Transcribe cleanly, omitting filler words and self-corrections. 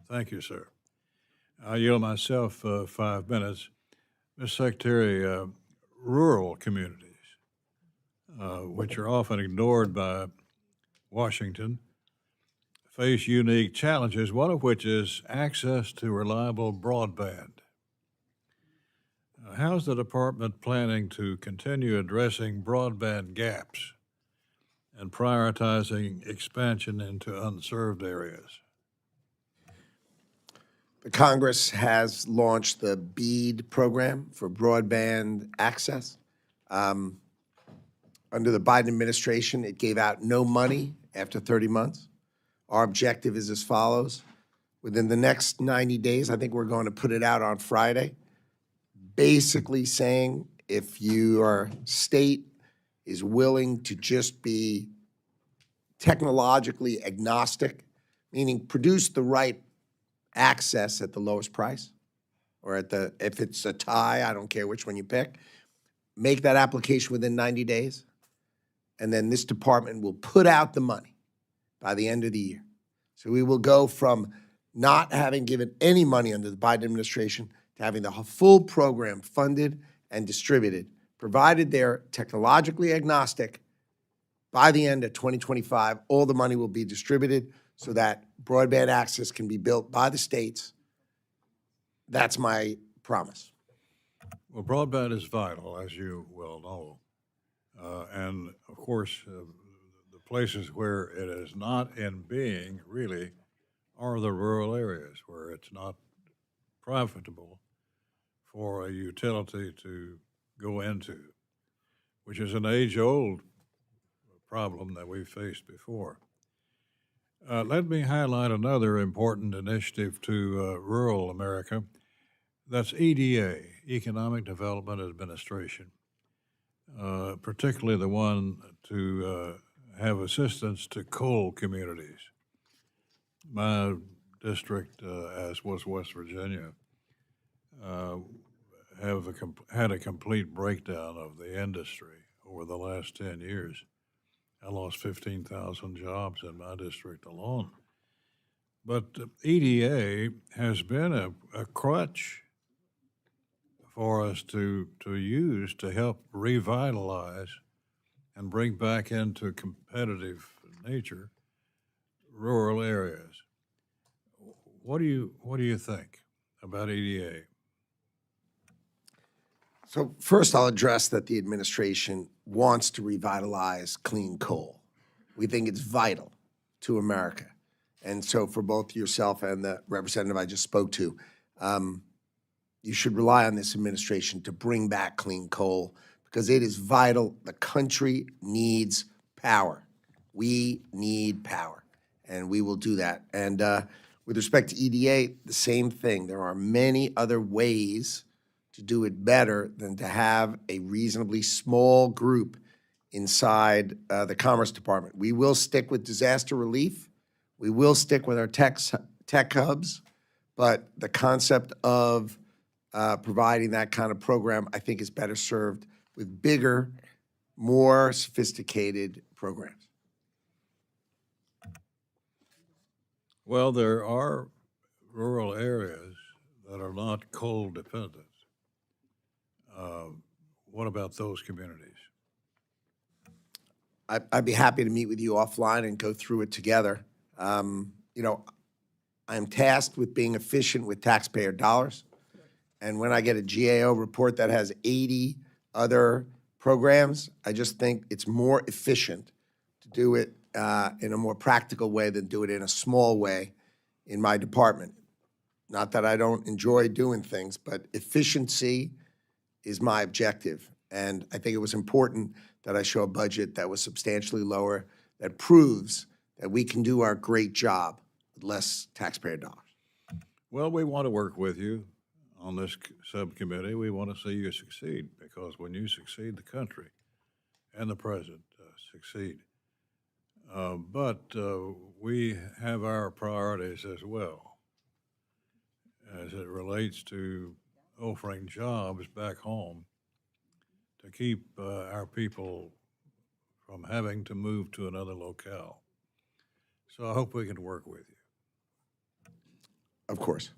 Thank you, sir. I yield myself 5 minutes. Mr. Secretary, rural communities, which are often ignored by Washington, face unique challenges, one of which is access to reliable broadband. How's the department planning to continue addressing broadband gaps and prioritizing expansion into unserved areas? The Congress has launched the BEAD program for broadband access. Under the Biden administration, it gave out no money after 30 months. Our objective is as follows. Within the next 90 days, I think we're going to put it out on Friday, basically saying if your state is willing to just be technologically agnostic, meaning produce the right access at the lowest price, or if it's a tie, I don't care which one you pick, make that application within 90 days, and then this department will put out the money by the end of the year. So we will go from not having given any money under the Biden administration to having the full program funded and distributed, provided they're technologically agnostic. By the end of 2025, all the money will be distributed so that broadband access can be built by the states. That's my promise. Well, broadband is vital, as you well know. And of course, the places where it is not in being really are the rural areas where it's not profitable for a utility to go into, which is an age-old problem that we've faced before. Let me highlight another important initiative to rural America. That's EDA, Economic Development Administration, particularly the one to have assistance to coal communities. My district, as was West Virginia, had a complete breakdown of the industry over the last 10 years. I lost 15,000 jobs in my district alone. But EDA has been a crutch for us to use to help revitalize and bring back into competitive nature rural areas. What do you think about EDA? So first, I'll address that the administration wants to revitalize clean coal. We think it's vital to America. And so for both yourself and the representative I just spoke to, you should rely on this administration to bring back clean coal because it is vital. The country needs power. We need power, and we will do that. And with respect to EDA, the same thing. There are many other ways to do it better than to have a reasonably small group inside the Commerce Department. We will stick with disaster relief. We will stick with our tech hubs, but the concept of providing that kind of program, I think, is better served with bigger, more sophisticated programs. Well, there are rural areas that are not coal dependent. What about those communities? I'd be happy to meet with you offline and go through it together. You know, I'm tasked with being efficient with taxpayer dollars. And when I get a GAO report that has 80 other programs, I just think it's more efficient to do it in a more practical way than do it in a small way in my department. Not that I don't enjoy doing things, but efficiency is my objective. And I think it was important that I show a budget that was substantially lower, that proves that we can do our great job with less taxpayer dollars. Well, we want to work with you on this subcommittee. We want to see you succeed because when you succeed, the country and the president succeed. But we have our priorities as well as it relates to offering jobs back home to keep our people from having to move to another locale. So I hope we can work with you. Of course.